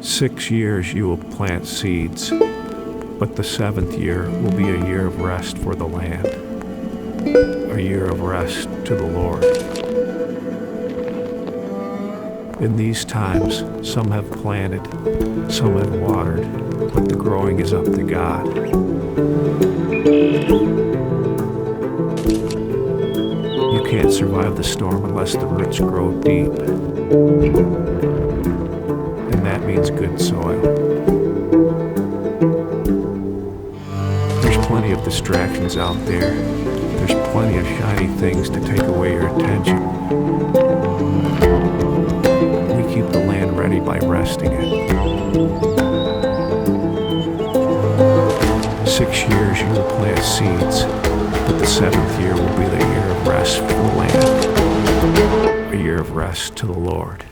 6 years you will plant seeds, but the 7th year will be a year of rest for the land, a year of rest to the Lord. In these times, some have planted, some have watered, but the growing is up to God. You can't survive the storm unless the roots grow deep, and that means good soil. There's plenty of distractions out there. There's plenty of shiny things to take away your attention. We keep the land ready by resting it. 6 years you will plant seeds, but the 7th year will be the year of rest for the land, a year of rest to the Lord.